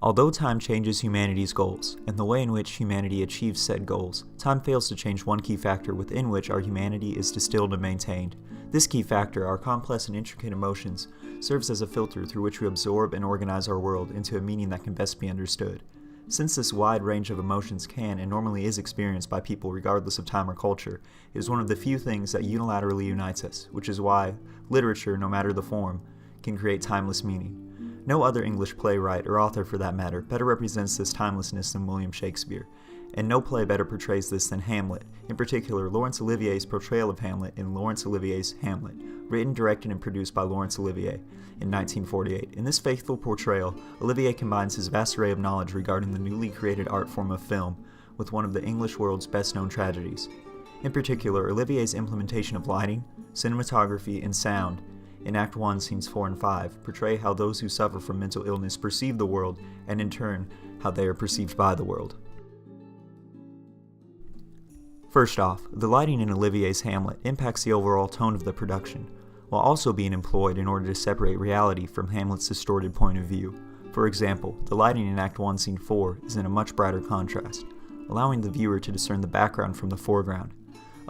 Although time changes humanity's goals, and the way in which humanity achieves said goals, time fails to change one key factor within which our humanity is distilled and maintained. This key factor, our complex and intricate emotions, serves as a filter through which we absorb and organize our world into a meaning that can best be understood. Since this wide range of emotions can and normally is experienced by people regardless of time or culture, it is one of the few things that unilaterally unites us, which is why literature, no matter the form, can create timeless meaning. No other English playwright, or author for that matter, better represents this timelessness than William Shakespeare, and no play better portrays this than Hamlet, in particular Laurence Olivier's portrayal of Hamlet in Laurence Olivier's Hamlet, written, directed, and produced by Laurence Olivier in 1948. In this faithful portrayal, Olivier combines his vast array of knowledge regarding the newly created art form of film with one of the English world's best-known tragedies. In particular, Olivier's implementation of lighting, cinematography, and sound in Act 1, Scenes 4 and 5, portray how those who suffer from mental illness perceive the world, and in turn, how they are perceived by the world. First off, the lighting in Olivier's Hamlet impacts the overall tone of the production, while also being employed in order to separate reality from Hamlet's distorted point of view. For example, the lighting in Act 1, Scene 4 is in a much brighter contrast, allowing the viewer to discern the background from the foreground.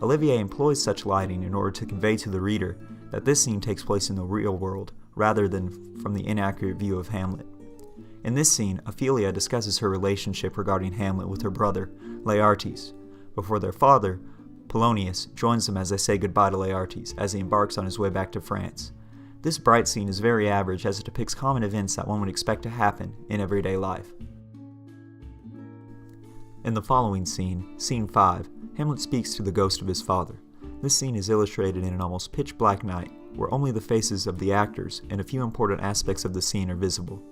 Olivier employs such lighting in order to convey to the reader that this scene takes place in the real world, rather than from the inaccurate view of Hamlet. In this scene, Ophelia discusses her relationship regarding Hamlet with her brother, Laertes, before their father, Polonius, joins them as they say goodbye to Laertes as he embarks on his way back to France. This bright scene is very average as it depicts common events that one would expect to happen in everyday life. In the following scene, Scene 5, Hamlet speaks to the ghost of his father. This scene is illustrated in an almost pitch-black night, where only the faces of the actors and a few important aspects of the scene are visible.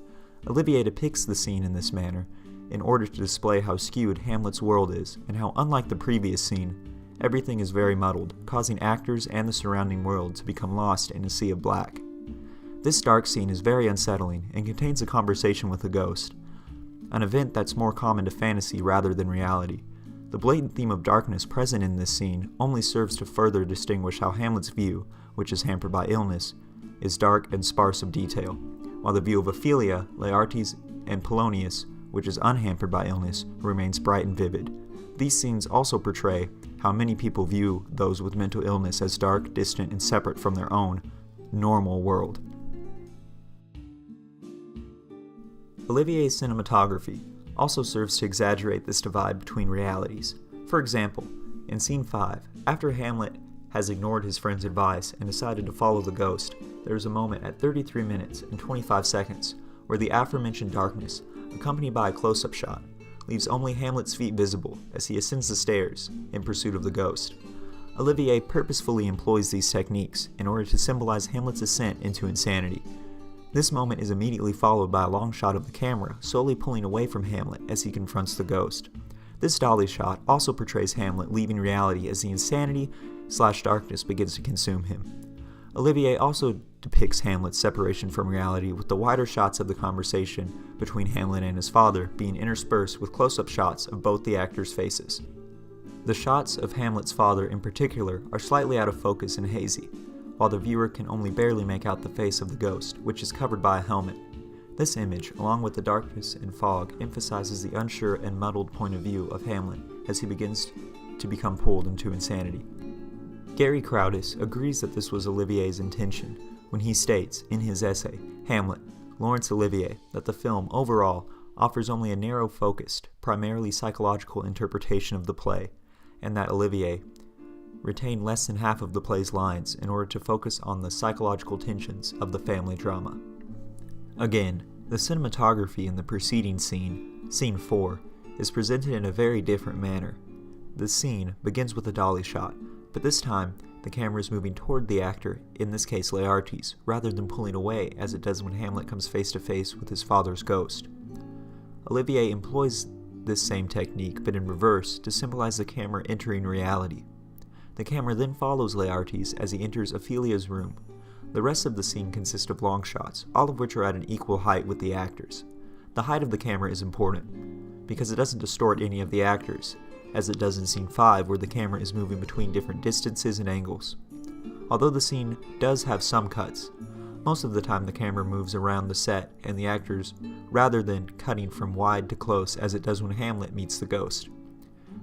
Olivier depicts the scene in this manner in order to display how skewed Hamlet's world is, and how, unlike the previous scene, everything is very muddled, causing actors and the surrounding world to become lost in a sea of black. This dark scene is very unsettling and contains a conversation with a ghost, an event that's more common to fantasy rather than reality. The blatant theme of darkness present in this scene only serves to further distinguish how Hamlet's view, which is hampered by illness, is dark and sparse of detail, while the view of Ophelia, Laertes, and Polonius, which is unhampered by illness, remains bright and vivid. These scenes also portray how many people view those with mental illness as dark, distant, and separate from their own normal world. Olivier's cinematography also serves to exaggerate this divide between realities. For example, in Scene 5, after Hamlet has ignored his friend's advice and decided to follow the ghost, there is a moment at 33 minutes and 25 seconds where the aforementioned darkness, accompanied by a close-up shot, leaves only Hamlet's feet visible as he ascends the stairs in pursuit of the ghost. Olivier purposefully employs these techniques in order to symbolize Hamlet's ascent into insanity. This moment is immediately followed by a long shot of the camera slowly pulling away from Hamlet as he confronts the ghost. This dolly shot also portrays Hamlet leaving reality as the insanity/darkness begins to consume him. Olivier also depicts Hamlet's separation from reality with the wider shots of the conversation between Hamlet and his father being interspersed with close-up shots of both the actors' faces. The shots of Hamlet's father in particular are slightly out of focus and hazy, while the viewer can only barely make out the face of the ghost, which is covered by a helmet. This image, along with the darkness and fog, emphasizes the unsure and muddled point of view of Hamlet as he begins to become pulled into insanity. Gary Crowdis agrees that this was Olivier's intention when he states, in his essay, Hamlet, Laurence Olivier, that the film, overall, offers only a narrow-focused, primarily psychological interpretation of the play, and that Olivier retained less than half of the play's lines in order to focus on the psychological tensions of the family drama. Again, the cinematography in the preceding scene, Scene 4, is presented in a very different manner. The scene begins with a dolly shot, but this time the camera is moving toward the actor, in this case Laertes, rather than pulling away as it does when Hamlet comes face to face with his father's ghost. Olivier employs this same technique, but in reverse, to symbolize the camera entering reality. The camera then follows Laertes as he enters Ophelia's room. The rest of the scene consists of long shots, all of which are at an equal height with the actors. The height of the camera is important, because it doesn't distort any of the actors, as it does in Scene 5 where the camera is moving between different distances and angles. Although the scene does have some cuts, Most of the time the camera moves around the set and the actors rather than cutting from wide to close as it does when Hamlet meets the ghost.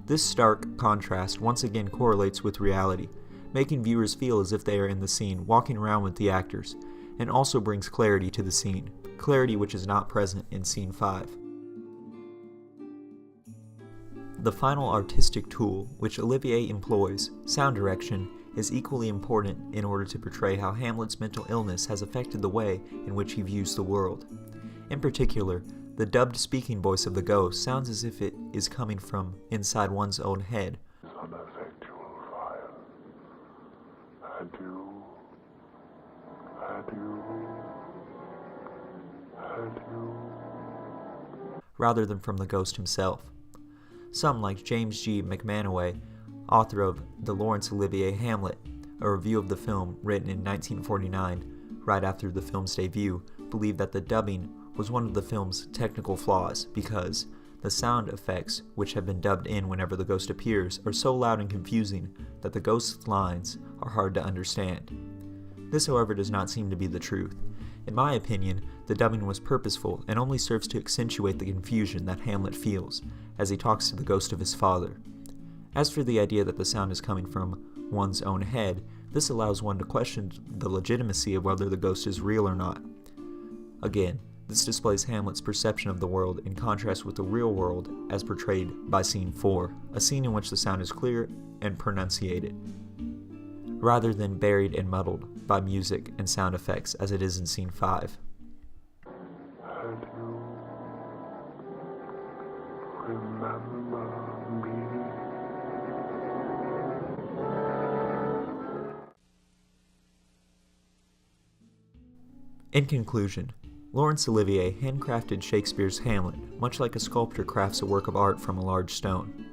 This stark contrast once again correlates with reality, making viewers feel as if they are in the scene walking around with the actors, and also brings clarity to the scene, clarity which is not present in Scene 5. The final artistic tool which Olivier employs, sound direction, is equally important in order to portray how Hamlet's mental illness has affected the way in which he views the world. In particular, the dubbed speaking voice of the ghost sounds as if it is coming from inside one's own head. Rather than from the ghost himself. Some, like James G. McManaway, author of the Laurence Olivier Hamlet, a review of the film written in 1949, right after the film's debut, believe that the dubbing was one of the film's technical flaws because the sound effects, which have been dubbed in whenever the ghost appears, are so loud and confusing that the ghost's lines are hard to understand. This, however, does not seem to be the truth. In my opinion, the dubbing was purposeful and only serves to accentuate the confusion that Hamlet feels as he talks to the ghost of his father. As for the idea that the sound is coming from one's own head, this allows one to question the legitimacy of whether the ghost is real or not. Again, this displays Hamlet's perception of the world in contrast with the real world as portrayed by Scene 4, a scene in which the sound is clear and pronunciated, rather than buried and muddled by music and sound effects as it is in Scene 5. In conclusion, Laurence Olivier handcrafted Shakespeare's Hamlet, much like a sculptor crafts a work of art from a large stone.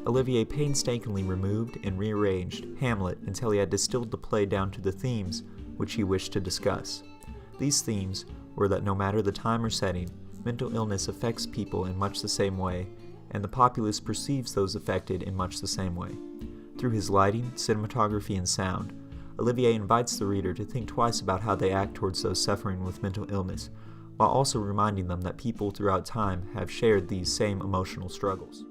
Olivier painstakingly removed and rearranged Hamlet until he had distilled the play down to the themes which he wished to discuss. These themes were that no matter the time or setting, mental illness affects people in much the same way, and the populace perceives those affected in much the same way. Through his lighting, cinematography, and sound, Olivier invites the reader to think twice about how they act towards those suffering with mental illness, while also reminding them that people throughout time have shared these same emotional struggles.